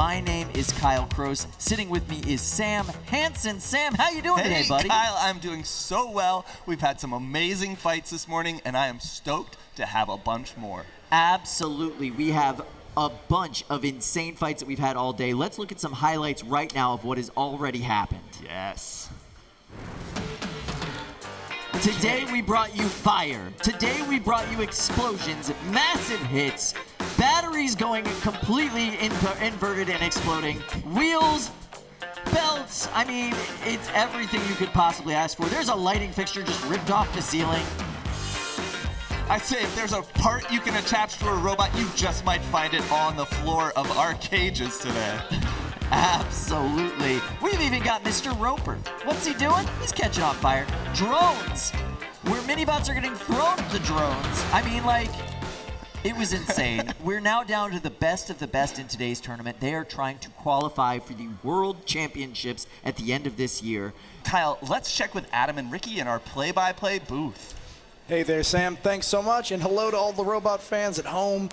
My name is Kyle Kroos. Sitting with me is Sam Hansen. Sam, how you doing today, buddy? Kyle, I'm doing so well. We've had some amazing fights this morning, and I am stoked to have a bunch more. Absolutely. We have a bunch of insane fights that we've had all day. Let's look at some highlights right now of what has already happened. Yes. Today we brought you fire. Today we brought you explosions, massive hits, batteries going completely inverted and exploding, wheels, belts. I mean, it's everything you could possibly ask for. There's a lighting fixture just ripped off the ceiling. I'd say if there's a part you can attach to a robot, you just might find it on the floor of our cages today. Absolutely. We've even got Mr. Roper. What's he doing? He's catching on fire. Drones. Where mini-bots are getting thrown to drones. I mean, like, it was insane. We're now down to the best of the best in today's tournament. They are trying to qualify for the World Championships at the end of this year. Kyle, let's check with Adam and Ricky in our play-by-play booth. Hey there, Sam. Thanks so much, and hello to all the robot fans at home.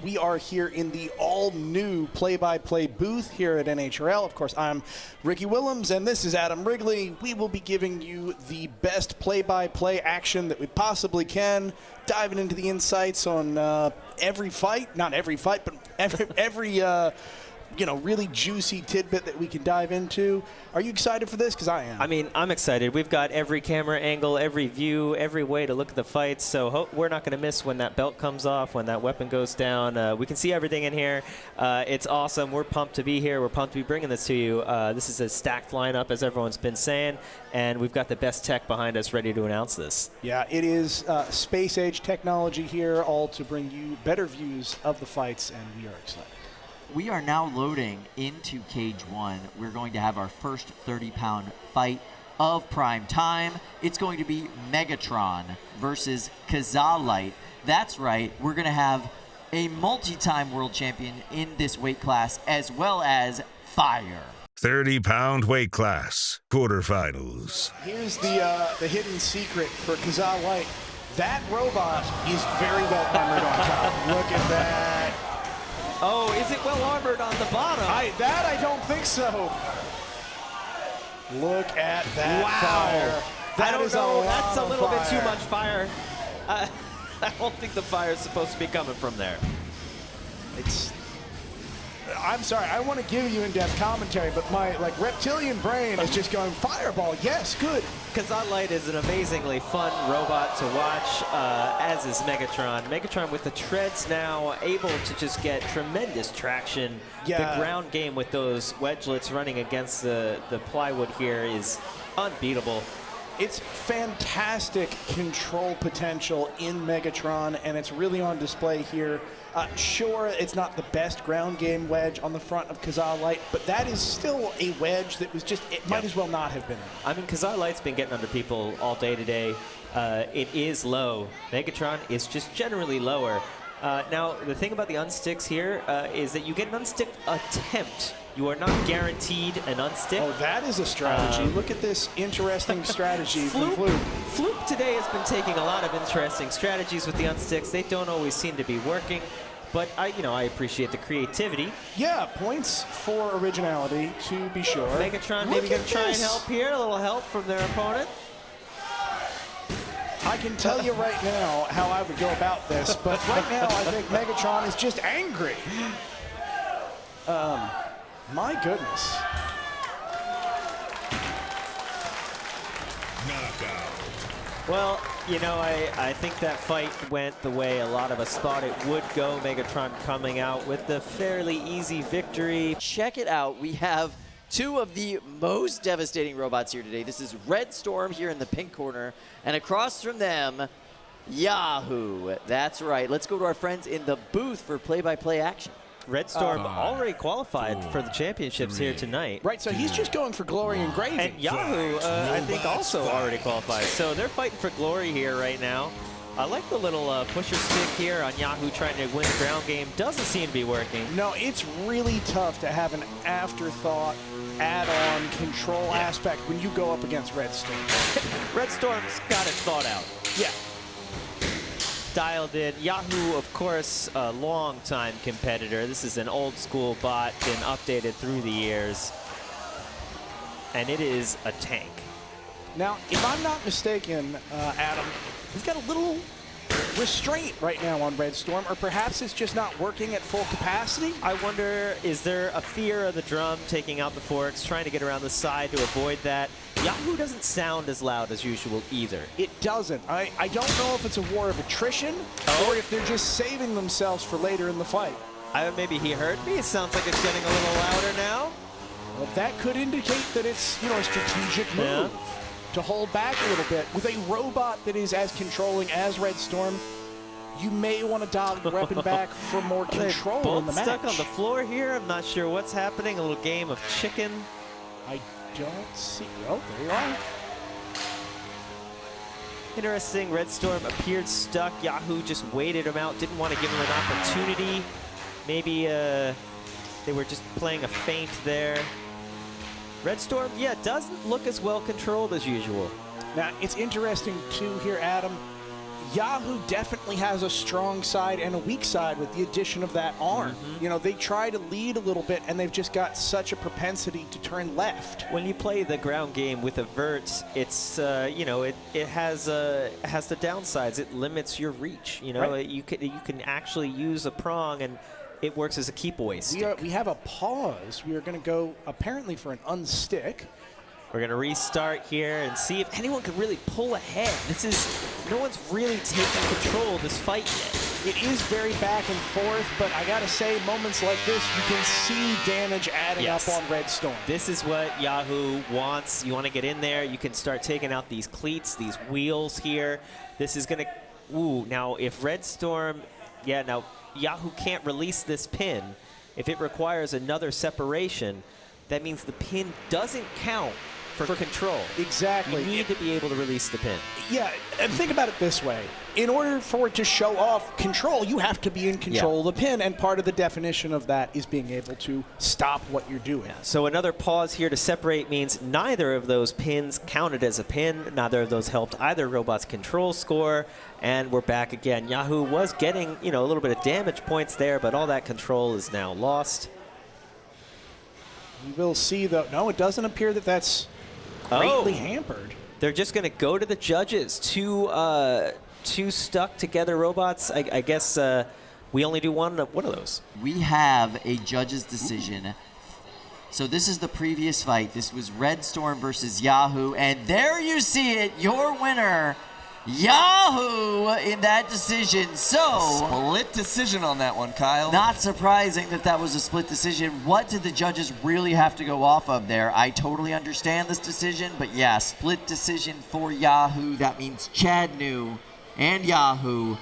We are here in the all-new play-by-play booth here at NHRL. Of course, I'm Ricky Willems, and this is Adam Wrigley. We will be giving you the best play-by-play action that we possibly can, diving into the insights on every fight. Not every fight, but every really juicy tidbit that we can dive into. Are you excited for this? Because I am. I mean, I'm excited. We've got every camera angle, every view, every way to look at the fights, so we're not going to miss when that belt comes off, when that weapon goes down. We can see everything in here. It's awesome. We're pumped to be here. We're pumped to be bringing this to you. This is a stacked lineup, as everyone's been saying, and we've got the best tech behind us ready to announce this. Yeah, it is space-age technology here, all to bring you better views of the fights, and we are excited. We are now loading into Cage 1. We're going to have our first 30-pound fight of prime time. It's going to be MegatRON versus Kazaa Lite. That's right, we're going to have a multi-time world champion in this weight class, as well as fire. 30-pound weight class, quarterfinals. Here's the hidden secret for Kazaa Lite. That robot is very well armored on top. Look at that. Oh, is it well armored on the bottom? I don't think so. Look at that fire. That's a little bit too much fire. I don't think the fire is supposed to be coming from there. I'm sorry, I want to give you in-depth commentary, but my reptilian brain is just going, fireball, yes, good. Kazaa Lite is an amazingly fun robot to watch, as is MegatRON. MegatRON with the treads now able to just get tremendous traction. Yeah. The ground game with those wedgelets running against the plywood here is unbeatable. It's fantastic control potential in MegatRON, and it's really on display here. Sure, it's not the best ground game wedge on the front of Kazaa Lite, but that is still a wedge that was it might as well not have been. I mean, Kazaa Lite's been getting under people all day today. It is low. MegatRON is just generally lower. Now, the thing about the unsticks here is that you get an unstick attempt. You are not guaranteed an unstick. Oh, that is a strategy. Look at this interesting strategy from Floop. Floop today has been taking a lot of interesting strategies with the unsticks. They don't always seem to be working, but I appreciate the creativity. Yeah, points for originality, to be sure. MegatRON maybe going to try and help here. A little help from their opponent. I can tell you right now how I would go about this, but right now I think MegatRON is just angry. My goodness. Knockout. Well, I think that fight went the way a lot of us thought it would go. MegatRON coming out with the fairly easy victory. Check it out. We have two of the most devastating robots here today. This is Red Storm here in the pink corner, and across from them, Yahoo. That's right. Let's go to our friends in the booth for play-by-play action. Red Storm already qualified for the championships here tonight. Right, so he's just going for glory and gravy. And Yahoo, I think, also already qualified. So they're fighting for glory here right now. I like the little pusher stick here on Yahoo trying to win the ground game. Doesn't seem to be working. No, it's really tough to have an afterthought, add-on control aspect when you go up against Red Storm. Red Storm's got it thought out. Yeah. dialed in. Yahoo, of course, a long-time competitor. This is an old-school bot, been updated through the years. And it is a tank. Now, if I'm not mistaken, Adam, we've got a little restraint right now on Red Storm, or perhaps it's just not working at full capacity. I wonder, is there a fear of the drum taking out the forks, trying to get around the side to avoid that? Yahoo doesn't sound as loud as usual either. It doesn't. I don't know if it's a war of attrition or if they're just saving themselves for later in the fight. Maybe he heard me. It sounds like it's getting a little louder now. Well, that could indicate that it's, you know, a strategic move to hold back a little bit. With a robot that is as controlling as Red Storm, you may want to dial your weapon back for more control in the match. Stuck on the floor here. I'm not sure what's happening. A little game of chicken. I don't see. Oh, there you are. Interesting. Red Storm appeared stuck. Yahoo just waited him out. Didn't want to give him an opportunity. Maybe they were just playing a feint there. Red Storm, yeah, doesn't look as well controlled as usual. Now, it's interesting, too, here, Adam. Yahoo definitely has a strong side and a weak side with the addition of that arm. You know, they try to lead a little bit, and they've just got such a propensity to turn left. When you play the ground game with a vert, it's, you know, it has the downsides. It limits your reach. You know, you can actually use a prong, and it works as a keep away stick. We have a pause. We are going to go apparently for an unstick. We're going to restart here and see if anyone can really pull ahead. No one's really taking control of this fight yet. It is very back and forth, but I got to say, moments like this, you can see damage adding up on Red Storm. This is what Yahoo wants. You want to get in there. You can start taking out these cleats, these wheels here. This is going to, ooh, now if Red Storm, now Yahoo can't release this pin. If it requires another separation, that means the pin doesn't count for control. Exactly. You need to be able to release the pin. Yeah, and think about it this way. In order for it to show off control, you have to be in control of the pin, and part of the definition of that is being able to stop what you're doing. So another pause here to separate means neither of those pins counted as a pin. Neither of those helped either robot's control score, and we're back again. Yahoo was getting, you know, a little bit of damage points there, but all that control is now lost. We will see, though. No, it doesn't appear that that's greatly hampered. They're just going to go to the judges. Two stuck together robots. I guess we only do one of those. We have a judge's decision. So this is the previous fight. This was Red Storm versus Yahoo. And there you see it, your winner, Yahoo, in that decision. So split decision on that one, Kyle. Not surprising that was a split decision. What did the judges really have to go off of there? I totally understand this decision, but yeah, split decision for Yahoo. That means Chad New and Yahoo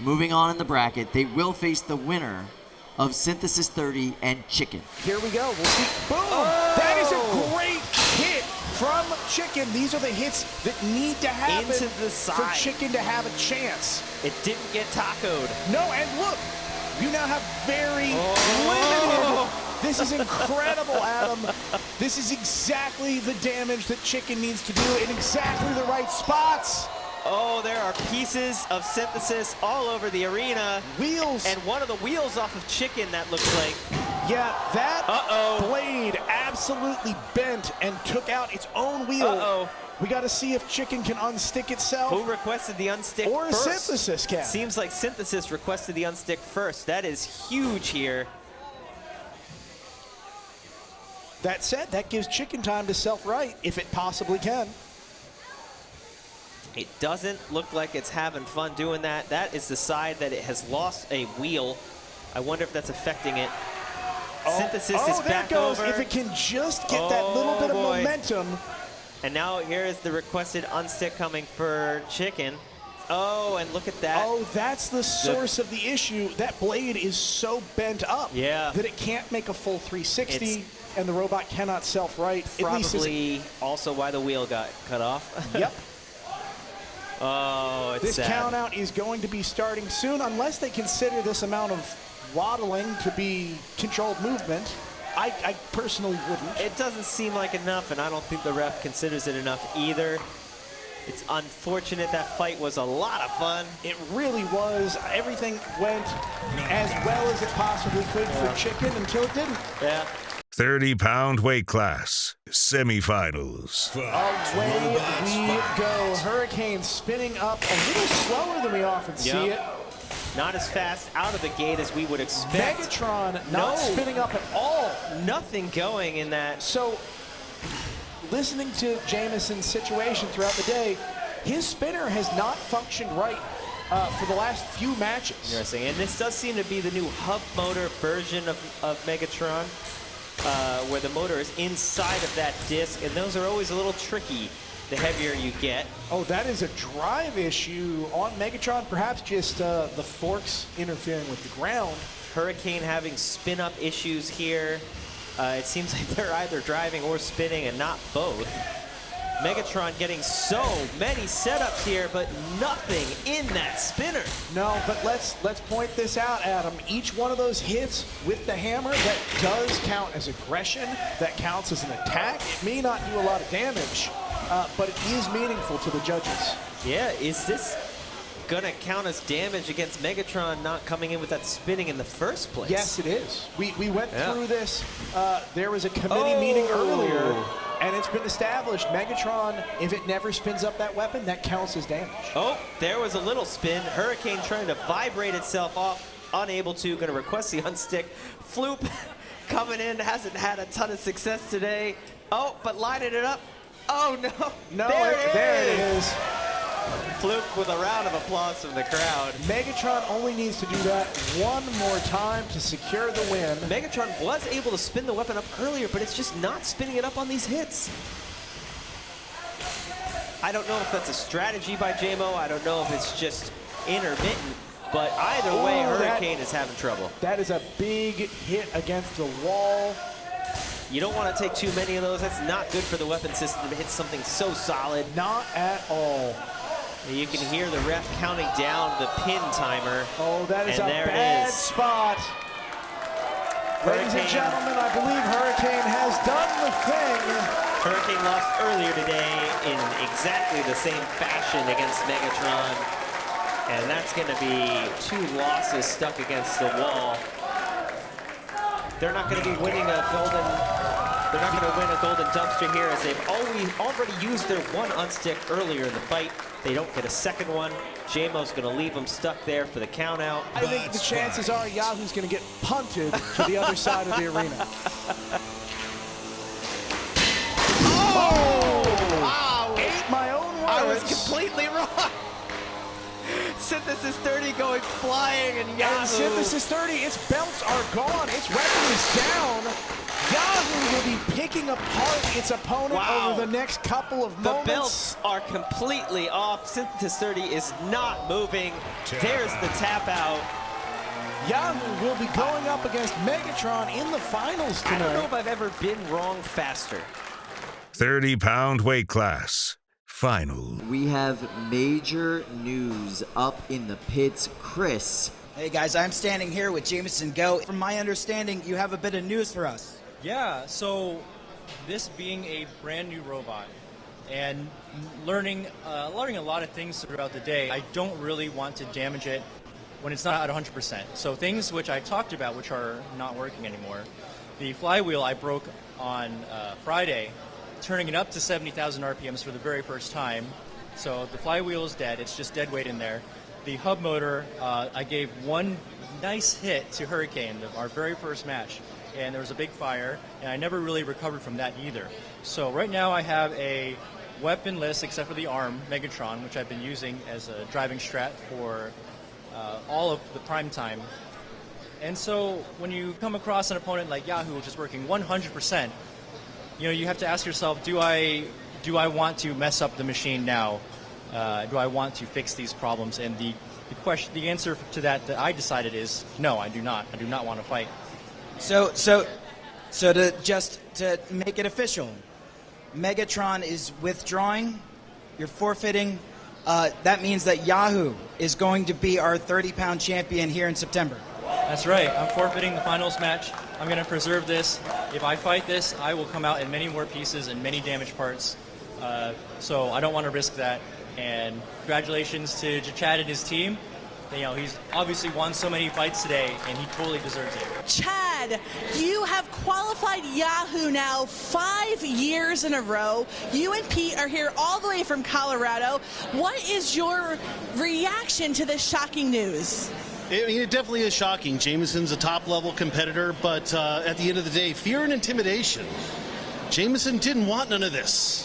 moving on in the bracket. They will face the winner of Synthesis 30 and Chicken. Here we go. We'll see. Boom! That is a great hit from Chicken. These are the hits that need to happen into the side for Chicken to have a chance. It didn't get tacoed. No, and look, you now have very limited. This is incredible, Adam. This is exactly the damage that Chicken needs to do in exactly the right spots. Oh, there are pieces of Synthesis all over the arena. Wheels. And one of the wheels off of Chicken, that looks like. Yeah, that blade absolutely bent and took out its own wheel. We got to see if Chicken can unstick itself. Who requested the unstick or first? Synthesis can. Seems like Synthesis requested the unstick first. That is huge here. That said, that gives Chicken time to self-right, if it possibly can. It doesn't look like it's having fun doing that. That is the side that it has lost a wheel. I wonder if that's affecting it. Synthesis is there back it goes. over. If it can just get that little bit of momentum. And now here is the requested unstick coming for Chicken. Oh, and look at that. Oh, that's the source of the issue. That blade is so bent up that it can't make a full 360, and the robot cannot self-right. Probably also why the wheel got cut off. Yep. Oh, it's this sad. count out is going to be starting soon, unless they consider this amount of waddling to be controlled movement. I personally wouldn't. It doesn't seem like enough, and I don't think the ref considers it enough either. It's unfortunate. That fight was a lot of fun. It really was. Everything went as well as it possibly could for Chicken until it didn't. Yeah. 30-pound weight class, semifinals. Away we go. Hurricane spinning up a little slower than we often see it. Not as fast out of the gate as we would expect. MegatRON not spinning up at all. Nothing going in that. So, listening to Jameson's situation throughout the day, his spinner has not functioned right for the last few matches. Interesting. And this does seem to be the new hub motor version of MegatRON, where the motor is inside of that disc, and those are always a little tricky the heavier you get. Oh, that is a drive issue on MegatRON, perhaps just the forks interfering with the ground. Hurricane having spin-up issues here. It seems like they're either driving or spinning and not both. MegatRON getting so many setups here, but nothing in that spinner. No, but let's point this out, Adam. Each one of those hits with the hammer, that does count as aggression. That counts as an attack. It may not do a lot of damage, but it is meaningful to the judges. Yeah, is this gonna count as damage against MegatRON not coming in with that spinning in the first place? Yes, it is. We went through this. There was a committee meeting earlier, and it's been established. MegatRON, if it never spins up that weapon, that counts as damage. Oh, there was a little spin. Hurricane trying to vibrate itself off, unable to, gonna request the unstick. Floop coming in, hasn't had a ton of success today. Oh, but lining it up. Oh no, No, there it is. is. Fluke with a round of applause from the crowd. MegatRON only needs to do that one more time to secure the win. MegatRON was able to spin the weapon up earlier, but it's just not spinning it up on these hits. I don't know if that's a strategy by JMO. I don't know if it's just intermittent, but either way, Hurricane is having trouble. That is a big hit against the wall. You don't want to take too many of those. That's not good for the weapon system to hit something so solid. Not at all. You can hear the ref counting down the pin timer. Oh, that is and a there bad it is. spot. Ladies and gentlemen, I believe Hurricane has done the thing. Hurricane lost earlier today in exactly the same fashion against MegatRON. And that's going to be 2 losses stuck against the wall. They're not going to be winning a golden. They're not going to win a golden dumpster here, as they've already used their one unstick earlier in the fight. They don't get a second one. JMO's going to leave them stuck there for the count out. I think the chances are Yahoo's going to get punted to the other side of the arena. Oh! Wow! Ate my own words. I was completely wrong. Synthesis 30 going flying, and Yahoo. And Synthesis 30, its belts are gone. Its weapon is down. Yahoo will be picking apart its opponent over the next couple of moments. The belts are completely off. Synthesis 30 is not moving. There's the tap out. Yahoo will be going up against MegatRON in the finals tonight. I don't know if I've ever been wrong faster. 30-pound weight class, final. We have major news up in the pits. Chris. Hey guys, I'm standing here with Jameson Go. From my understanding, you have a bit of news for us. Yeah, so this being a brand new robot and learning a lot of things throughout the day, I don't really want to damage it when it's not at 100%. So things which I talked about, which are not working anymore. The flywheel I broke on Friday, turning it up to 70,000 RPMs for the very first time. So the flywheel is dead, it's just dead weight in there. The hub motor, I gave one nice hit to Hurricane, our very first match, and there was a big fire, and I never really recovered from that either. So right now I have a weaponless, except for the arm, MegatRON, which I've been using as a driving strat for all of the prime time. And so when you come across an opponent like Yahoo, which is working 100%, you have to ask yourself, do I want to mess up the machine now? Do I want to fix these problems? And the answer to that I decided is no, I do not. I do not want to fight. So to make it official, MegatRON is withdrawing. You're forfeiting. That means that Yahoo is going to be our 30-pound champion here in September. That's right. I'm forfeiting the finals match. I'm going to preserve this. If I fight this, I will come out in many more pieces and many damaged parts. So I don't want to risk that. And congratulations to Chad and his team. You know, he's obviously won so many fights today, and he totally deserves it. Chad, you have qualified Yahoo now 5 years in a row. You and Pete are here all the way from Colorado. What is your reaction to this shocking news? I mean, it definitely is shocking. Jameson's a top-level competitor, but at the end of the day, fear and intimidation. Jameson didn't want none of this.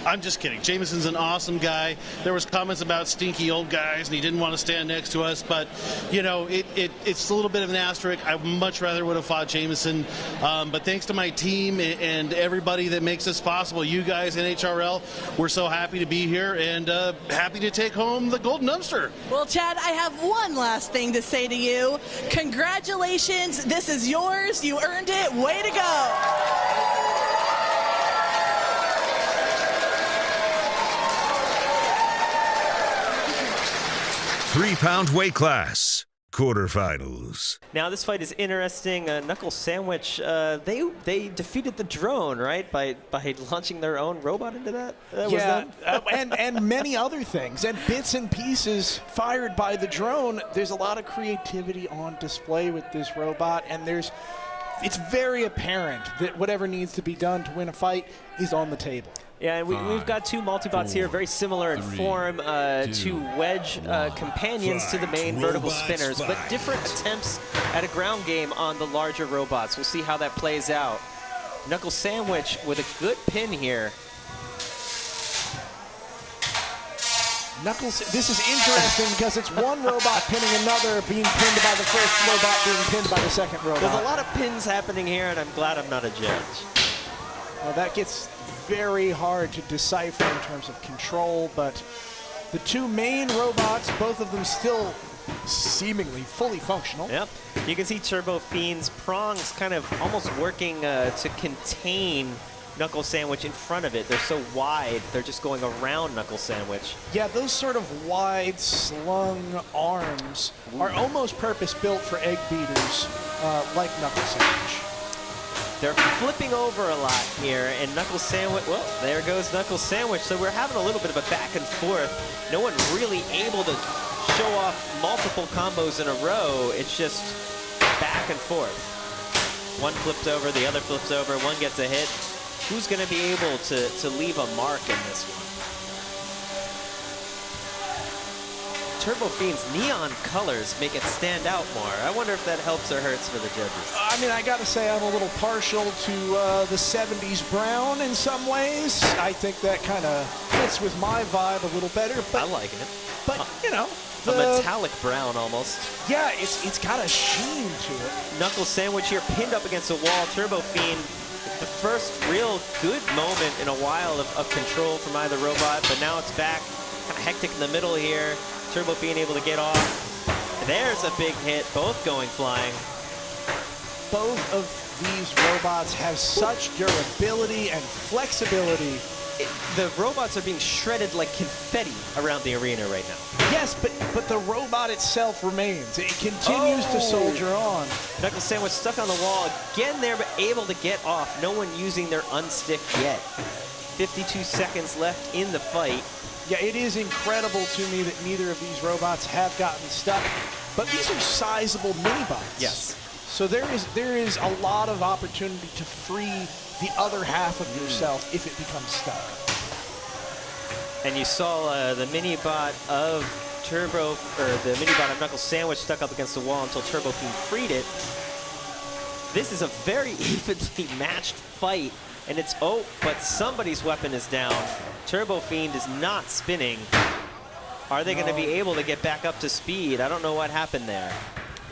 I'm just kidding. Jameson's an awesome guy. There was comments about stinky old guys, and he didn't want to stand next to us. But, you know, it's a little bit of an asterisk. I much rather would have fought Jameson. But thanks to my team and everybody that makes this possible, you guys, NHRL, we're so happy to be here and happy to take home the Golden Dumpster. Well, Chad, I have one last thing to say to you. Congratulations. This is yours. You earned it. Way to go. 3-pound weight class, quarterfinals. Now this fight is interesting. Knuckle Sandwich, they defeated the drone, right? By launching their own robot into that? Yeah, and many other things. And bits and pieces fired by the drone. There's a lot of creativity on display with this robot, and it's very apparent that whatever needs to be done to win a fight is on the table. Yeah, and we've got two multibots here, very similar in form, two wedge companions to the main vertical spinners, but different attempts at a ground game on the larger robots. We'll see how that plays out. Knuckle Sandwich with a good pin here. Knuckles, this is interesting because it's one robot pinning another, being pinned by the first robot, being pinned by the second robot. There's a lot of pins happening here, and I'm glad I'm not a judge. Well, that gets very hard to decipher in terms of control, but the two main robots, both of them still seemingly fully functional. Yep. You can see TurboFIEND's prongs kind of almost working to contain Knuckle Sandwich in front of it. They're so wide, they're just going around Knuckle Sandwich. Yeah, those sort of wide slung arms are almost purpose-built for egg beaters like Knuckle Sandwich. They're flipping over a lot here, and Knuckle Sandwich, well, there goes Knuckle Sandwich. So we're having a little bit of a back and forth. No one really able to show off multiple combos in a row. It's just back and forth. One flips over, the other flips over, one gets a hit. Who's going to be able to leave a mark in this one? TurboFIEND's neon colors make it stand out more. I wonder if that helps or hurts for the judges. I mean, I got to say I'm a little partial to the 70s brown in some ways. I think that kind of fits with my vibe a little better. But, I like it. But, you know. A metallic brown almost. Yeah, it's got a sheen to it. Knuckle Sandwich here pinned up against the wall. TurboFIEND, the first real good moment in a while of control from either robot, but now it's back. Kind of hectic in the middle here. TurboFIEND able to get off. There's a big hit, both going flying. Both of these robots have such durability and flexibility. The robots are being shredded like confetti around the arena right now. Yes, but the robot itself remains. It continues to soldier on. Knuckle Sandwich stuck on the wall. Again, they're able to get off. No one using their unstick yet. 52 seconds left in the fight. Yeah, it is incredible to me that neither of these robots have gotten stuck. But these are sizable mini-bots. Yes. So there is a lot of opportunity to free the other half of yourself if it becomes stuck. And you saw the mini-bot of the mini-bot of Knuckle Sandwich stuck up against the wall until TurboFIEND freed it. This is a very evenly matched fight. And it's, but somebody's weapon is down. TurboFIEND is not spinning. Are they going to be able to get back up to speed? I don't know what happened there.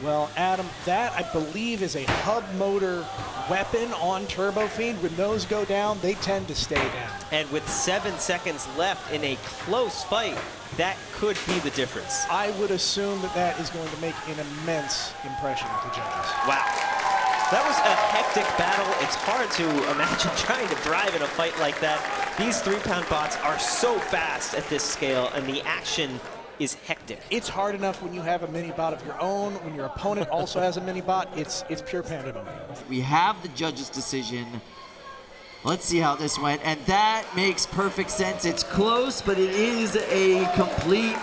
Well, Adam, that I believe is a hub motor weapon on TurboFIEND. When those go down, they tend to stay down. And with 7 seconds left in a close fight, that could be the difference. I would assume that is going to make an immense impression with the judges. Wow. That was a hectic battle. It's hard to imagine trying to drive in a fight like that. These 3-pound bots are so fast at this scale, and the action is hectic. It's hard enough when you have a mini-bot of your own. When your opponent also has a mini-bot, it's pure pandemonium. We have the judges' decision. Let's see how this went, and that makes perfect sense. It's close, but it is a complete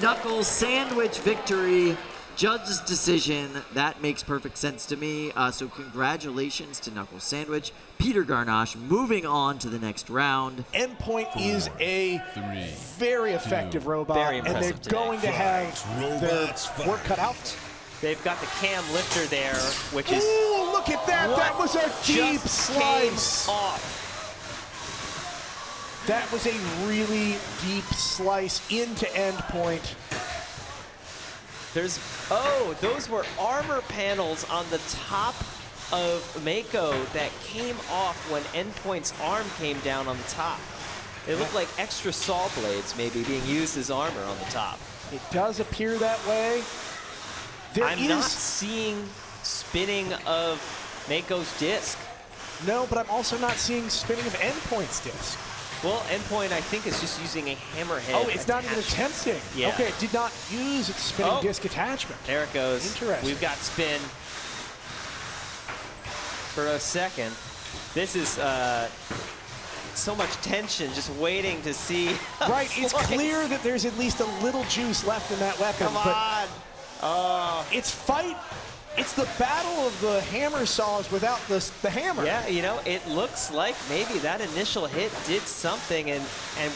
Knuckle sandwich victory. Judge's decision. That makes perfect sense to me. So congratulations to Knuckle Sandwich. Peter Garnache moving on to the next round. Endpoint is a very effective robot, and they're going to have their work cut out. They've got the cam lifter there, which is... Ooh, look at that! That was a deep slice! Off. That was a really deep slice into Endpoint. Those were armor panels on the top of Mako that came off when Endpoint's arm came down on the top. It looked like extra saw blades maybe being used as armor on the top. It does appear that way. I'm not seeing spinning of Mako's disc. No, but I'm also not seeing spinning of Endpoint's disc. Well, Endpoint, I think, is just using a hammerhead. Oh, it's not even attempting. Yeah. Okay, it did not use its spinning disc attachment. There it goes. Interesting. We've got spin for a second. This is so much tension, just waiting to see. Right, it's clear that there's at least a little juice left in that weapon. Come on. It's the battle of the hammer saws without the hammer. Yeah, you know, it looks like maybe that initial hit did something, and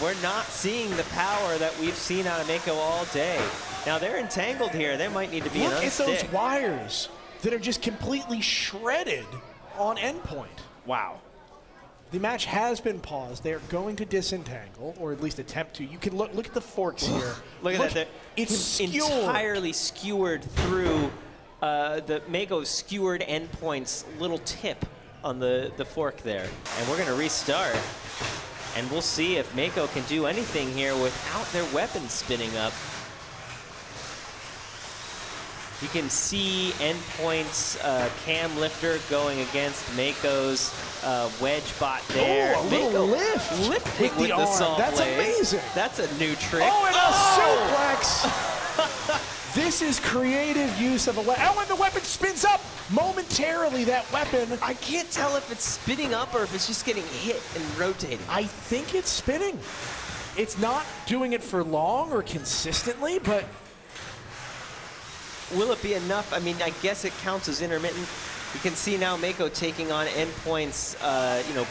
we're not seeing the power that we've seen out of Mako all day. Now, they're entangled here. There might need to be an unstick. Look at those wires that are just completely shredded on Endpoint. Wow. The match has been paused. They're going to disentangle, or at least attempt to. You can look at the forks here. Look at that. It's skewered. Entirely skewered through the Mako's skewered Endpoint's little tip on the fork there. And we're going to restart. And we'll see if Mako can do anything here without their weapons spinning up. You can see Endpoint's cam lifter going against Mako's wedge bot there. Oh, a little lifting with the arm. saw blade. That's amazing. That's a new trick. Oh, and a suplex. This is creative use of a weapon. Oh, and the weapon spins up momentarily, that weapon. I can't tell if it's spinning up or if it's just getting hit and rotating. I think it's spinning. It's not doing it for long or consistently, but... Will it be enough? I mean, I guess it counts as intermittent. You can see now Mako taking on Endpoint's,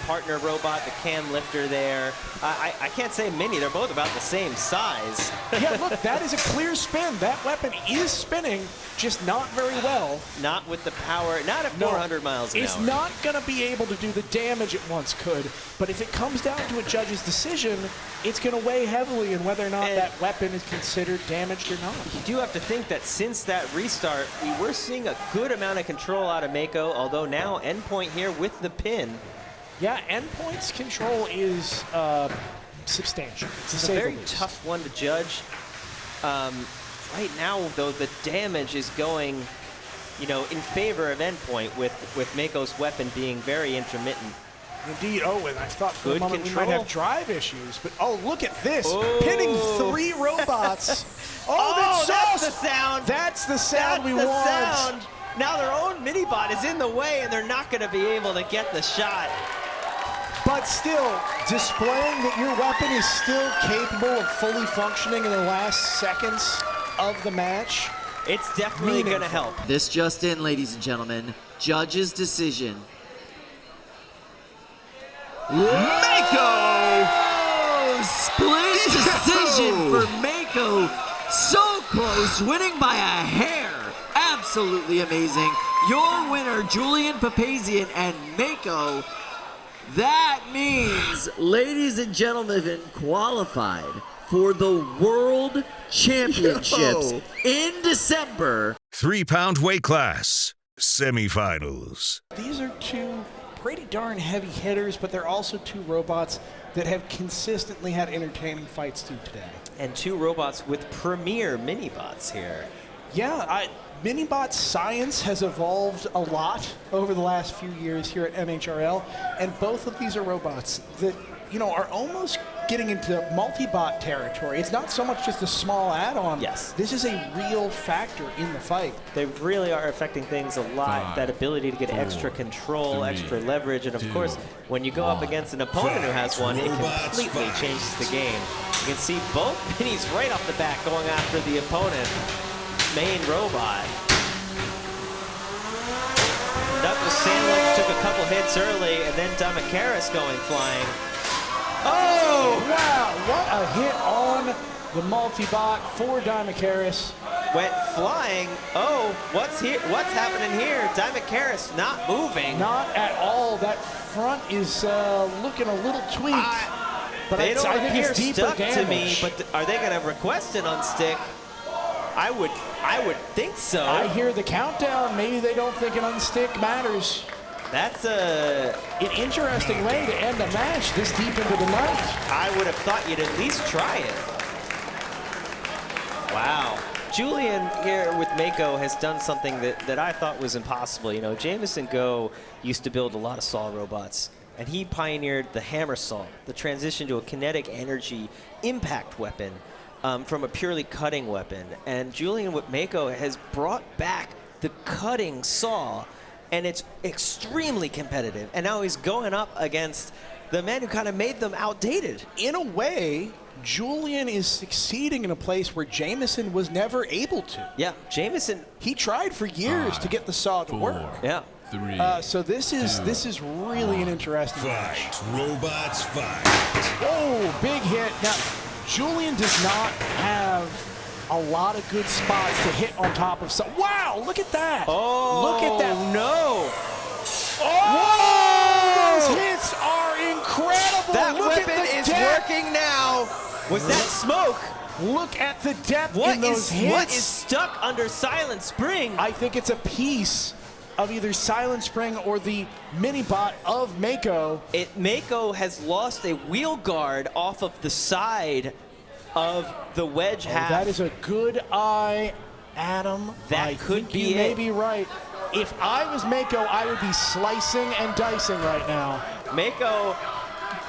partner robot, the cam lifter there. I can't say mini. They're both about the same size. Yeah, look, that is a clear spin. That weapon is spinning, just not very well. Not with the power, not at 400 miles an hour. It's not going to be able to do the damage it once could, but if it comes down to a judge's decision, it's going to weigh heavily in whether or not that weapon is considered damaged or not. You do have to think that since that restart, we were seeing a good amount of control out of Mako, although now Endpoint here with the pin. Yeah, Endpoint's control is substantial. It's a very tough one to judge. Right now, though, the damage is going, in favor of Endpoint with Mako's weapon being very intermittent. Indeed. Oh, and I thought for a moment we might have drive issues, but look at this. Oh. Pinning 3 robots. That's the sound. That's the sound we want. Sound. Now their own mini-bot is in the way, and they're not going to be able to get the shot. But still, displaying that your weapon is still capable of fully functioning in the last seconds of the match. It's definitely going to help. This just in, ladies and gentlemen. Judge's decision. Mako! Split decision for Mako. So close, winning by a hair. Absolutely amazing. Your winner, Julian Papazian and Mako. That means, ladies and gentlemen, qualified for the World Championships in December. 3-pound weight class, semifinals. These are 2 pretty darn heavy hitters, but they're also 2 robots that have consistently had entertaining fights through today. And 2 robots with premier mini-bots here. Yeah, Minibot science has evolved a lot over the last few years here at NHRL, and both of these are robots that are almost getting into multi-bot territory. It's not so much just a small add-on. Yes. This is a real factor in the fight. They really are affecting things a lot. That ability to get extra control, extra leverage, and of course, when you go up against an opponent who has one, it completely changes the game. You can see both minis right off the bat going after the opponent, main robot. Knuckle Sandwich took a couple hits early, and then Dimachaerus going flying. Oh! Wow, what a hit on the multi-bot for Dimachaerus. Went flying. Oh, what's happening here? Dimachaerus not moving. Not at all. That front is looking a little tweaked. But they don't appear it's deeper stuck damage. to me, but are they going to request an unstick? I would think so. I hear the countdown. Maybe they don't think an unstick matters. That's an interesting way to end a match this deep into the night. I would have thought you'd at least try it. Wow. Julian here with Mako has done something that I thought was impossible. You know, Jameson Go used to build a lot of saw robots, and he pioneered the hammer saw, the transition to a kinetic energy impact weapon from a purely cutting weapon. And Julian with Mako has brought back the cutting saw, and it's extremely competitive. And now he's going up against the man who kind of made them outdated. In a way, Julian is succeeding in a place where Jameson was never able to. Yeah, Jameson. He tried for years to get the saw to work. Yeah. So this is really an interesting match. Robots fight. Oh, big hit. Now, Julian does not have a lot of good spots to hit on top of some. Wow, look at that. Oh, look at that. No. Oh, those hits are incredible. That look weapon at the is depth. working now. Was that smoke? Look at the depth in those hits. What is stuck under Silent Spring? I think it's a piece of either Silent Spring or the mini-bot of Mako. Mako has lost a wheel guard off of the side of the wedge half. That is a good eye, Adam. That could be you may be right. If I was Mako, I would be slicing and dicing right now. Mako,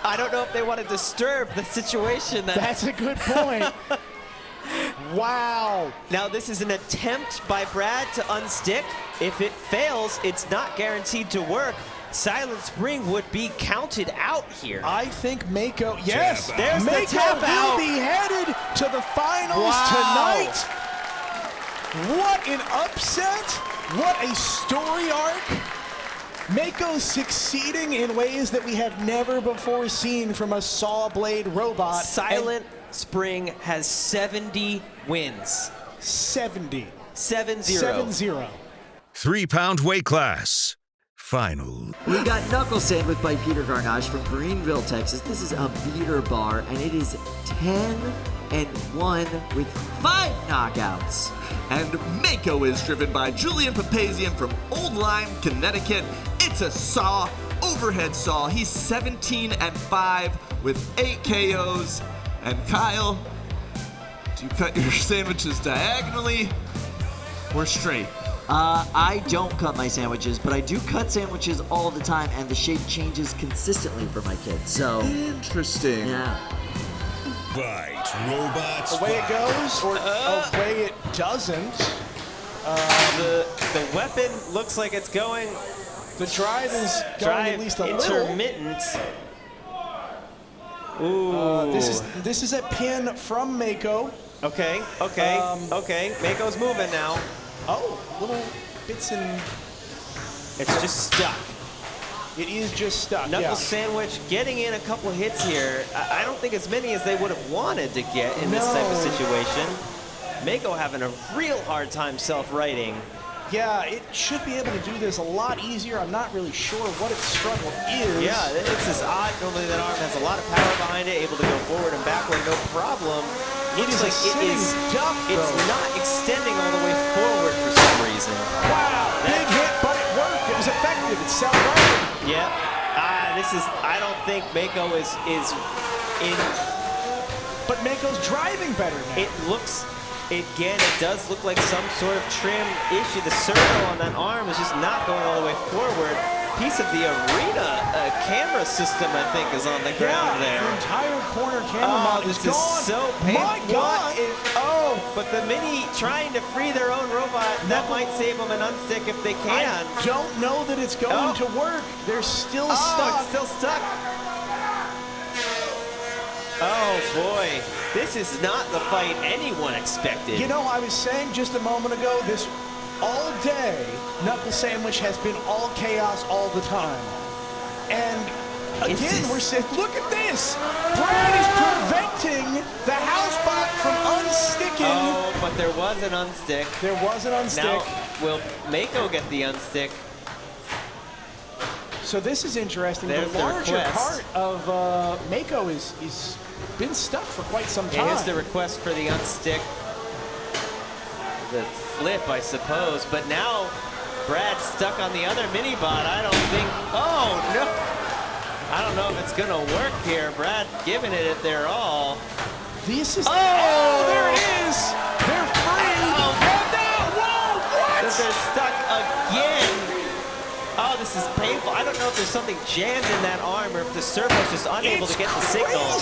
I don't know if they want to disturb the situation. That's a good point. Wow. Now this is an attempt by Brad to unstick. If it fails, it's not guaranteed to work. Silent Spring would be counted out here. I think Mako, yes, there's Mako the tap out. will be headed to the finals tonight. What an upset. What a story arc. Mako succeeding in ways that we have never before seen from a saw blade robot. Silent Spring has 70 wins. 70. 7-0. 7-0. 3-pound weight class. Final. We got Knuckle Sandwich by Peter Garnache from Greenville, Texas. This is a beater bar, and it is 10-1 with 5 knockouts. And Mako is driven by Julian Papazian from Old Lyme, Connecticut. It's a saw, overhead saw. He's 17-5 with 8 KOs. And Kyle, do you cut your sandwiches diagonally or straight? I don't cut my sandwiches, but I do cut sandwiches all the time, and the shape changes consistently for my kids. So interesting. Yeah. Fight. Robots Away it fight. goes, or away it doesn't. The weapon looks like it's going. The drive is going at least a little. Intermittent. Ooh. This is a pin from Mako. Okay. Okay. Mako's moving now. Oh, little bits and... It's just stuck. It is just stuck, Knuckle Sandwich getting in a couple hits here. I don't think as many as they would have wanted to get in this type of situation. Mako having a real hard time self-righting. Yeah, it should be able to do this a lot easier. I'm not really sure what its struggle is. Yeah, it's this odd. Normally that arm has a lot of power behind it, able to go forward and backward, no problem. Looks like it's not extending all the way forward for some reason. Wow, big hit, but it worked. It was effective. It's self-righting. Yeah. I don't think Mako is in. But Mako's driving better now. It looks, again, it does look like some sort of trim issue. The servo on that arm is just not going all the way forward. piece of the arena camera system, I think, is on the ground there. The entire corner camera Oh, mount is this is gone. so painful. My God! But the Mini trying to free their own robot, that might save them an unstick if they can. I don't know that it's going to work. They're still stuck. It's still stuck. Oh boy, this is not the fight anyone expected. You know, I was saying just a moment ago, this all day, Knuckle Sandwich has been all chaos all the time. And again, we're saying, look at this! Brad is preventing the housebot from unsticking. Oh, but there was an unstick. There was an unstick. Now, will Mako get the unstick? So this is interesting. There's the the larger request. part of Mako is been stuck for quite some time. Here's the request for the unstick. The flip, I suppose. But now Brad's stuck on the other mini-bot. I don't think... Oh, no! I don't know if it's going to work here. Brad giving it their all. This is... Oh, there it is! They're free! Oh, and now, whoa, what? They're stuck again. Oh, this is painful. I don't know if there's something jammed in that arm or if the servo's just unable to get the signal.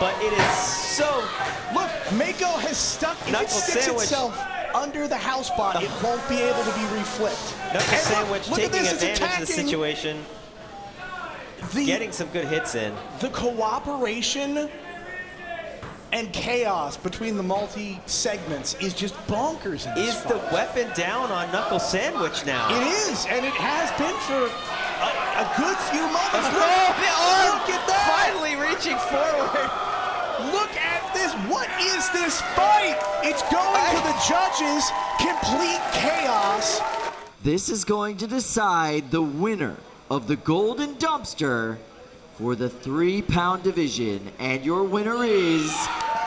But it is so... Look, Mako has stuck... If it sticks itself under the housebot, it won't be able to be reflipped. Knuckle Sandwich look taking at this, advantage of the situation. Getting some good hits in. The cooperation and chaos between the multi-segments is just bonkers in this Is the weapon down on Knuckle Sandwich now? It is, and it has been for a good few months. Look at that! Finally reaching forward. Look at this. What is this fight? It's going to the judges. Complete chaos. This is going to decide the winner of the Golden Dumpster for the 3-pound division. And your winner is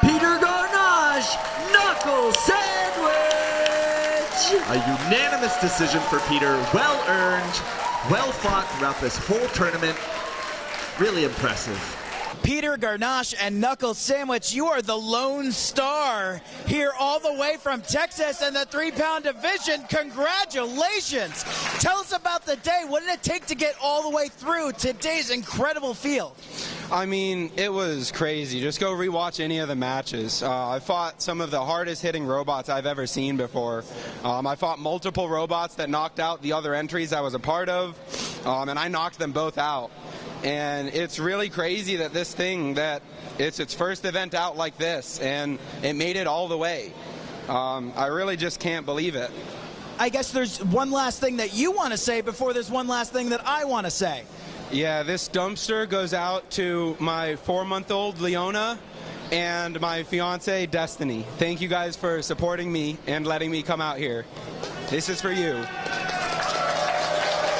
Peter Garnage, Knuckle Sandwich! A unanimous decision for Peter. Well earned, well fought throughout this whole tournament. Really impressive. Peter Garnache and Knuckle Sandwich, you are the lone star here all the way from Texas in the 3-pound division. Congratulations. Tell us about the day. What did it take to get all the way through today's incredible field? I mean, it was crazy. Just go rewatch any of the matches. I fought some of the hardest hitting robots I've ever seen before. I fought multiple robots that knocked out the other entries I was a part of, and I knocked them both out. And it's really crazy that this thing, that it's its first event out like this, and it made it all the way. I really just can't believe it. I guess there's one last thing that you want to say before there's one last thing that I want to say. Yeah, this dumpster goes out to my 4-month-old Leona and my fiance Destiny. Thank you guys for supporting me and letting me come out here. This is for you.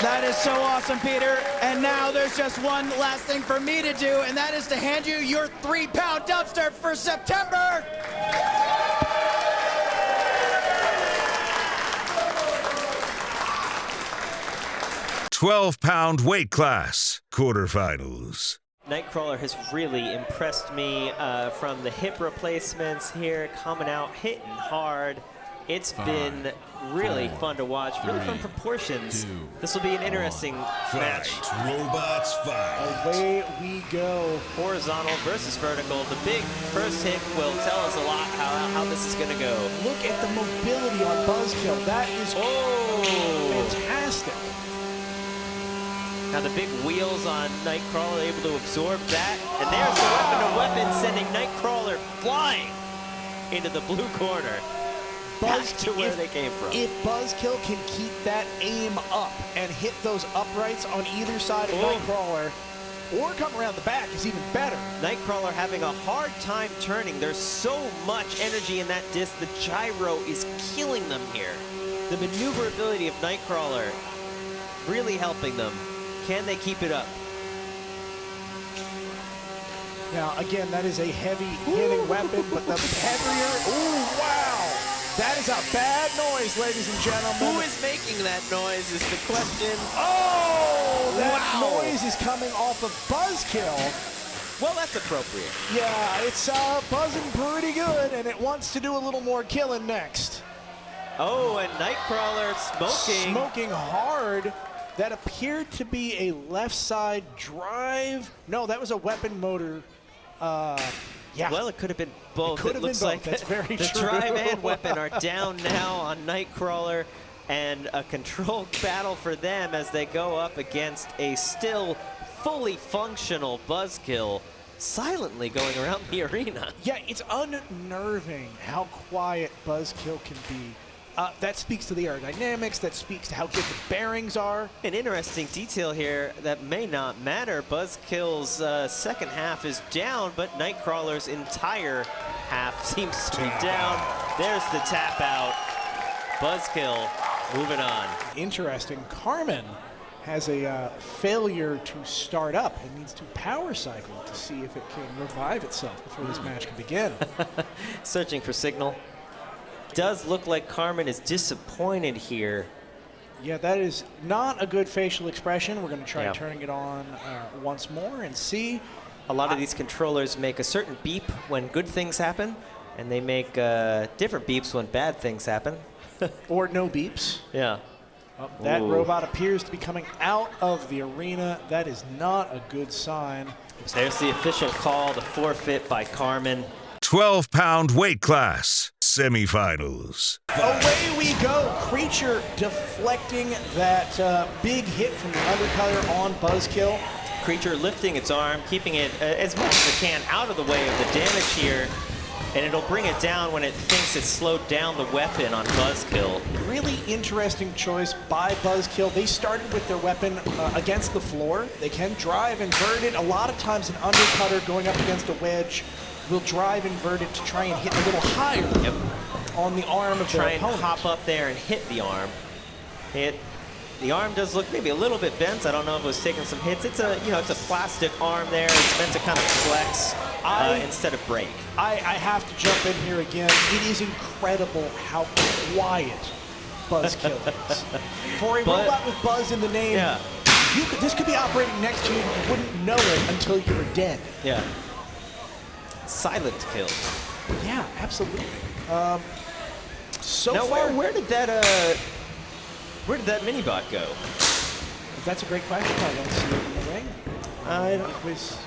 That is so awesome, Peter. And now there's just one last thing for me to do, and that is to hand you your 3-pound dumpster for September. £12 weight class quarterfinals. Nightcrawler has really impressed me from the hip replacements here, coming out, hitting hard. It's been really fun to watch, really fun proportions. This will be an interesting match. Robots fight. Away we go. Horizontal versus vertical. The big first hit will tell us a lot how this is going to go. Look at the mobility on Buzz-Kill. That is fantastic. Now the big wheels on Nightcrawler able to absorb that. And there's the weapon to weapon, sending Nightcrawler flying into the blue corner. Back to where they came from. If Buzz-Kill can keep that aim up and hit those uprights on either side of Nightcrawler, or come around the back is even better. Nightcrawler having a hard time turning. There's so much energy in that disc. The gyro is killing them here. The maneuverability of Nightcrawler really helping them. Can they keep it up? Now, again, that is a heavy-hitting weapon, but the heavier... Ooh, wow! That is a bad noise, ladies and gentlemen. Who is making that noise is the question. Oh, that noise is coming off of Buzz-Kill. Well, that's appropriate. Yeah, it's buzzing pretty good, and it wants to do a little more killing next. Oh, and Nightcrawler smoking. Smoking hard. That appeared to be a left side drive. No, that was a weapon motor. Yeah. Well, it could have been both. It could have been looks both. like That's very the true. drive and weapon are down now on Nightcrawler, and a controlled battle for them as they go up against a still fully functional Buzz-Kill silently going around the arena. Yeah, it's unnerving how quiet Buzz-Kill can be. That speaks to the aerodynamics, that speaks to how good the bearings are. An interesting detail here that may not matter. Buzz-Kill's second half is down, but Nightcrawler's entire half seems to be down. There's the tap out. Buzz-Kill moving on. Interesting. Carmen has a failure to start up and needs to power cycle to see if it can revive itself before this match can begin. Searching for signal. Does look like Carmen is disappointed here. Yeah, that is not a good facial expression. We're going to try turning it on once more and see. A lot of these controllers make a certain beep when good things happen, and they make different beeps when bad things happen. Or no beeps. Yeah. That robot appears to be coming out of the arena. That is not a good sign. There's the official call, the forfeit by Carmen. 12-pound weight class semifinals. Away we go. Creature deflecting that big hit from the undercutter on Buzz-Kill. Creature lifting its arm, keeping it as much as it can out of the way of the damage here, and it'll bring it down when it thinks it's slowed down the weapon on Buzz-Kill. Really interesting choice by Buzz-Kill. They started with their weapon against the floor. They can drive inverted. A lot of times an undercutter going up against a wedge will drive inverted to try and hit a little higher on the arm of their opponent. Try and hop up there and hit the arm. The arm does look maybe a little bit bent. I don't know if it was taking some hits. It's a it's a plastic arm there. It's meant to kind of flex instead of break. I have to jump in here again. It is incredible how quiet Buzz-Kill is. For a robot with Buzz in the name, this could be operating next to you and you wouldn't know it until you were dead. Yeah. Silent kill. Yeah, absolutely. So now, far, where did that minibot go? That's a great question. I don't see it in the ring. It was.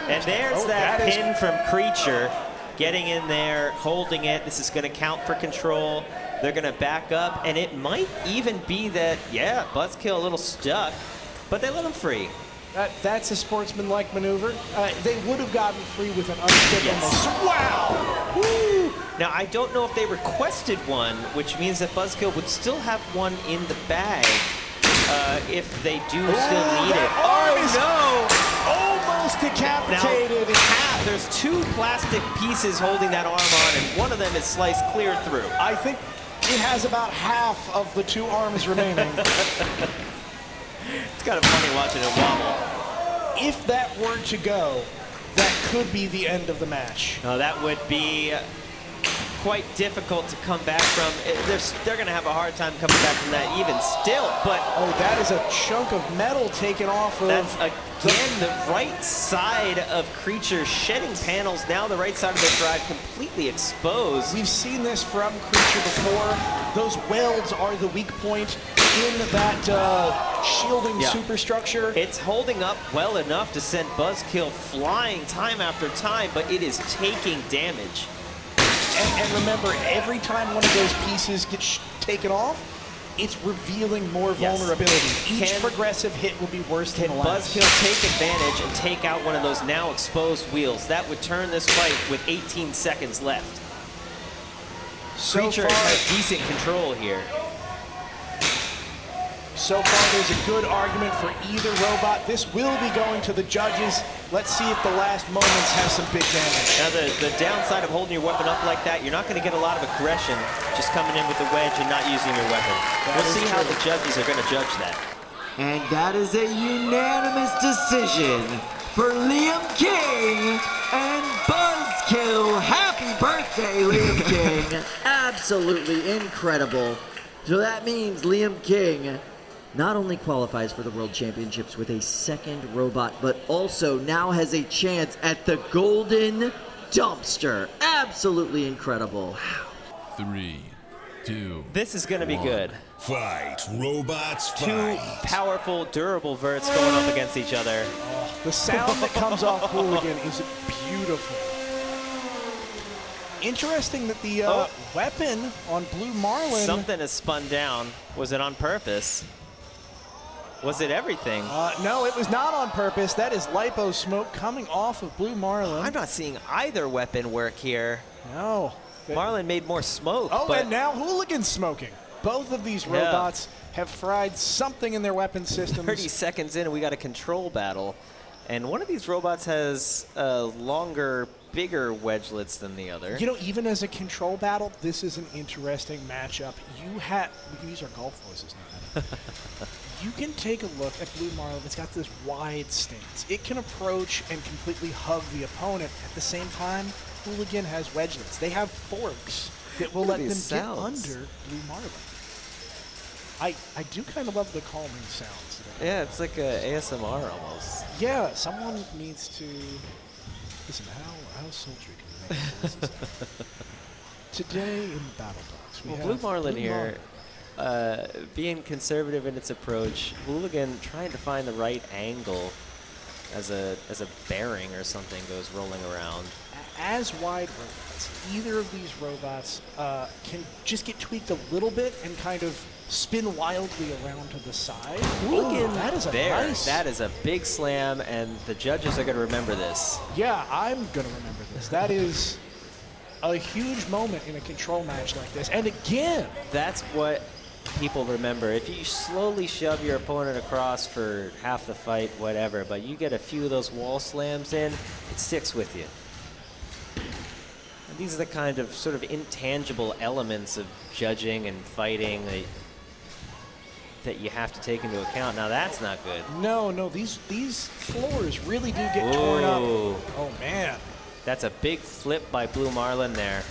And there's that pin from Creature, getting in there, holding it. This is going to count for control. They're going to back up, and it might even be that Buzz-Kill a little stuck, but they let him free. That's a sportsman-like maneuver. They would have gotten free with an unstick on the wow! Woo! Now, I don't know if they requested one, which means that Buzz-Kill would still have one in the bag if they do still need it. Almost decapitated. Now, there's two plastic pieces holding that arm on, and one of them is sliced clear through. I think it has about half of the two arms remaining. It's kind of funny watching it wobble. If that were to go, that could be the end of the match. That would be quite difficult to come back from. They're going to have a hard time coming back from that even still, but... Oh, that is a chunk of metal taken off of... That's, again, the right side of Creature shedding panels. Now the right side of the drive completely exposed. We've seen this from Creature before. Those welds are the weak point in that shielding superstructure. It's holding up well enough to send Buzz-Kill flying time after time, but it is taking damage. And remember, every time one of those pieces gets taken off, it's revealing more vulnerability. Each progressive hit will be worse than the last. Can Buzz-Kill take advantage and take out one of those now exposed wheels? That would turn this fight with 18 seconds left. Creature has decent control here. So far, there's a good argument for either robot. This will be going to the judges. Let's see if the last moments have some big damage. Now, the downside of holding your weapon up like that, you're not going to get a lot of aggression just coming in with the wedge and not using your weapon. We'll see how the judges are going to judge that. And that is a unanimous decision for Liam King and Buzz-Kill. Happy birthday, Liam King. Absolutely incredible. So that means Liam King not only qualifies for the World Championships with a second robot, but also now has a chance at the Golden Dumpster. Absolutely incredible. 3, This is going to be good. Fight, robots, Two fight. powerful, durable verts going up against each other. The sound that comes off Hooligan is beautiful. Interesting that the weapon on Blue Marlin... Something is spun down. Was it on purpose? Was it everything? No, it was not on purpose. That is lipo smoke coming off of Blue Marlin. I'm not seeing either weapon work here. No. Marlin made more smoke. Oh, but and now Hooligan's smoking. Both of these robots have fried something in their weapon systems. 30 seconds in, and we got a control battle. And one of these robots has longer, bigger wedgelets than the other. You know, even as a control battle, this is an interesting matchup. We can use our golf voices now. You can take a look at Blue Marlin. It's got this wide stance. It can approach and completely hug the opponent. At the same time, Hooligan has wedgelets. They have forks that will let them get under Blue Marlin. I do kind of love the calming sounds. Yeah, it's like a ASMR almost. Yeah, someone needs to listen. How sultry can we make voices? Today in Battle Dogs, we have Blue Marlin Blue here, being conservative in its approach. Hooligan trying to find the right angle as a bearing or something goes rolling around. As wide robots, either of these robots can just get tweaked a little bit and kind of spin wildly around to the side. Hooligan, that is a nice. That is a big slam, and the judges are going to remember this. Yeah, I'm going to remember this. That is a huge moment in a control match like this. And again, that's what people remember. If you slowly shove your opponent across for half the fight, whatever, but you get a few of those wall slams in, it sticks with you. And these are the kind of sort of intangible elements of judging and fighting that you have to take into account. Now that's not good. No, these floors really do get torn up. Oh man. That's a big flip by Blue Marlin there.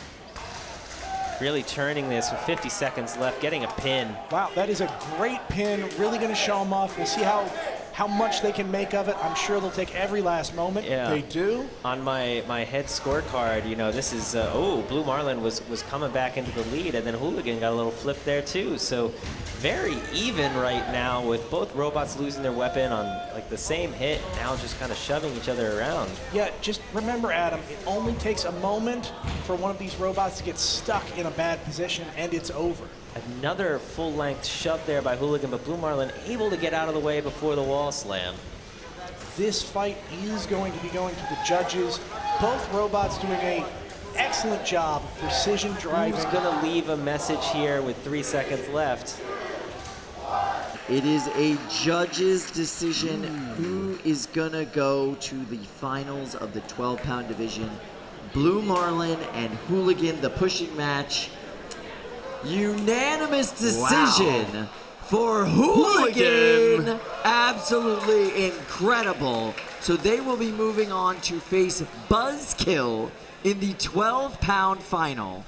Really turning this with 50 seconds left, getting a pin. Wow, that is a great pin. Really going to show them off. We'll see how much they can make of it. I'm sure they'll take every last moment. Yeah. They do. On my head scorecard, you know, this is, Blue Marlin was coming back into the lead, and then Hooligan got a little flip there too. So very even right now with both robots losing their weapon on like the same hit, now just kind of shoving each other around. Yeah, just remember, Adam, it only takes a moment for one of these robots to get stuck in a bad position, and it's over. Another full-length shove there by Hooligan, but Blue Marlin able to get out of the way before the wall slam. This fight is going to be going to the judges. Both robots doing an excellent job of precision driving. Who's going to leave a message here with 3 seconds left? It is a judge's decision who is going to go to the finals of the 12-pound division. Blue Marlin and Hooligan, the pushing match. Unanimous decision for Hooligan. Absolutely incredible. So they will be moving on to face Buzz-Kill in the 12-pound final.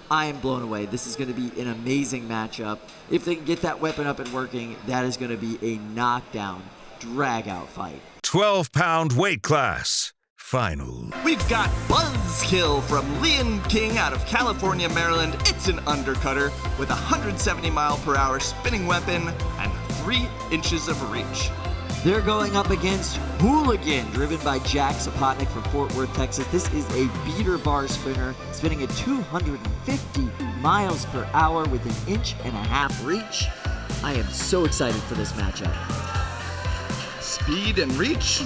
I am blown away. This is going to be an amazing matchup. If they can get that weapon up and working, that is going to be a knockdown, drag-out fight. 12-pound weight class. Final. We've got Buzz-Kill from Liam King out of California, Maryland. It's an undercutter with a 170-mile-per-hour spinning weapon and 3 inches of reach. They're going up against Hooligan, driven by Jack Sapotnik from Fort Worth, Texas. This is a beater bar spinner, spinning at 250 miles per hour with an 1.5 inch reach. I am so excited for this matchup. Speed and reach.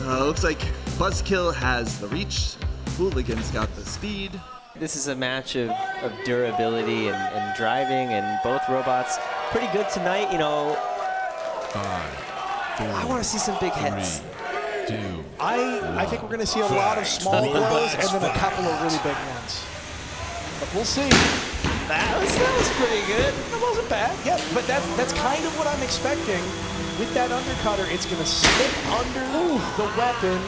Looks like Buzz-Kill has the reach. Hooligan's got the speed. This is a match of durability and driving, and both robots pretty good tonight. You know, 5, 4, I want to see some big hits. 3, 2, I think we're going to see a lot of small blows and then a couple of really big ones. But we'll see. That was pretty good. It wasn't bad. Yeah, but that's kind of what I'm expecting. With that undercutter, it's going to slip under the weapon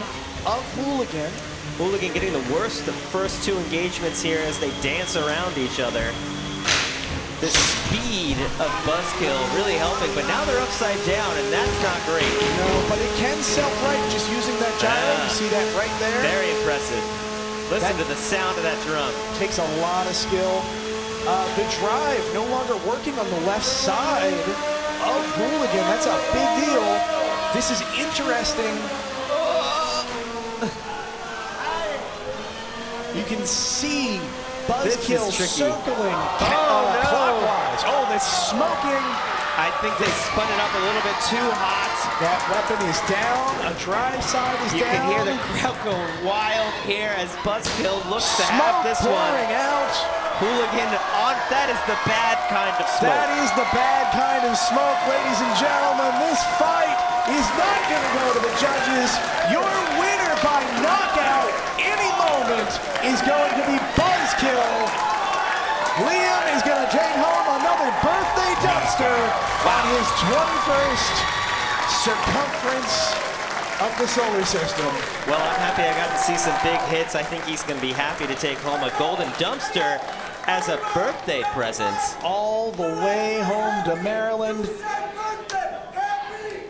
of Hooligan. Hooligan getting the worst of the first 2 engagements here as they dance around each other. The speed of Buzz-Kill really helping, but now they're upside down, and that's not great. No, but it can self-right just using that gyro. You see that right there? Very impressive. Listen to the sound of that drum. Takes a lot of skill. The drive no longer working on the left side of Hooligan. That's a big deal. This is interesting. You can see Buzz-Kill circling clockwise. Oh, that's smoking. I think they spun it up a little bit too hot. That weapon is down. A drive side is You down. can hear the crowd going wild here as Buzz-Kill looks to Smoke have this one. pouring out. Hooligan on. That is the bad kind of smoke. That is the bad kind of smoke, ladies and gentlemen. This fight is not going to go to the judges. Your winner by knockout any moment is going to be Buzz-Kill. Liam is going to take home another birthday dumpster on his 21st circumference of the solar system. Well, I'm happy I got to see some big hits. I think he's going to be happy to take home a golden dumpster as a birthday present. All the way home to Maryland.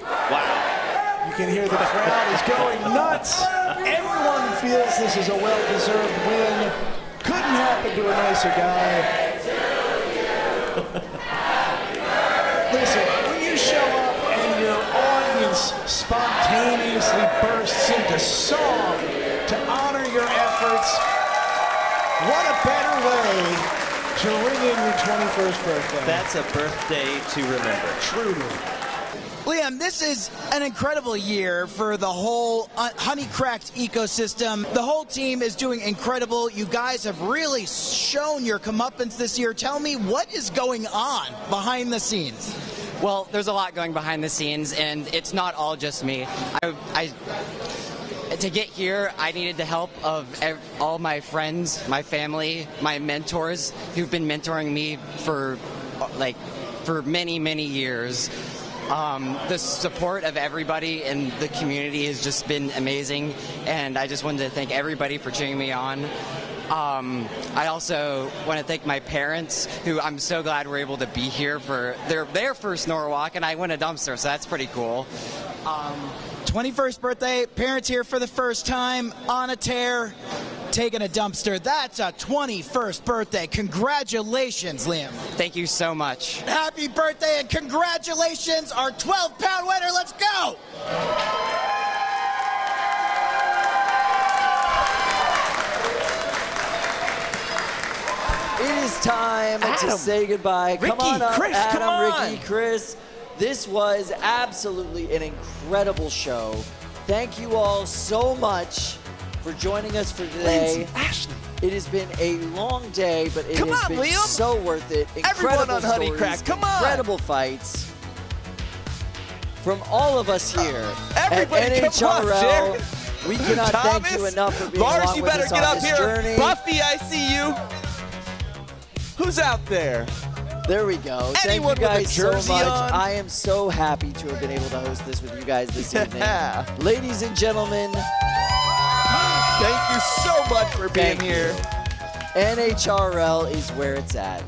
Wow. You can hear the crowd is going nuts. Everyone feels this is a well-deserved win. Couldn't happen to a nicer guy. Listen, when you show up and your audience spontaneously bursts into song to honor your efforts, what a better way to ring in your 21st birthday. That's a birthday to remember. Truly. Liam, this is an incredible year for the whole Honeycracked ecosystem. The whole team is doing incredible. You guys have really shown your comeuppance this year. Tell me, what is going on behind the scenes? Well, there's a lot going behind the scenes, and it's not all just me. To get here, I needed the help of all my friends, my family, my mentors who've been mentoring me for many, many years. The support of everybody in the community has just been amazing, and I just wanted to thank everybody for cheering me on. I also want to thank my parents, who I'm so glad were able to be here for their first Norwalk, and I win a dumpster, so that's pretty cool. 21st birthday, parents here for the first time, on a tear, taking a dumpster. That's a 21st birthday. Congratulations, Liam. Thank you so much. Happy birthday and congratulations, our 12-pound winner. Let's go! It is time to say goodbye. Ricky, come on up, Chris, Adam, come on. Ricky, Chris. This was absolutely an incredible show. Thank you all so much for joining us for today. Lindsay, Ashley. It has been a long day, but it Come has on, been Liam. so worth it. Everyone Incredible on stories, Honeycrack, come on. incredible fights. From all of us here Everybody, at come on, NHRL, Jared. we cannot thank you enough for being Lars, along you with better us get on up this here. journey. Buffy, I see you. Who's out there? There we go. Anyone Thank you guys with a jersey so much. on? I am so happy to have been able to host this with you guys this evening. Ladies and gentlemen, thank you so much for being here. NHRL is where it's at.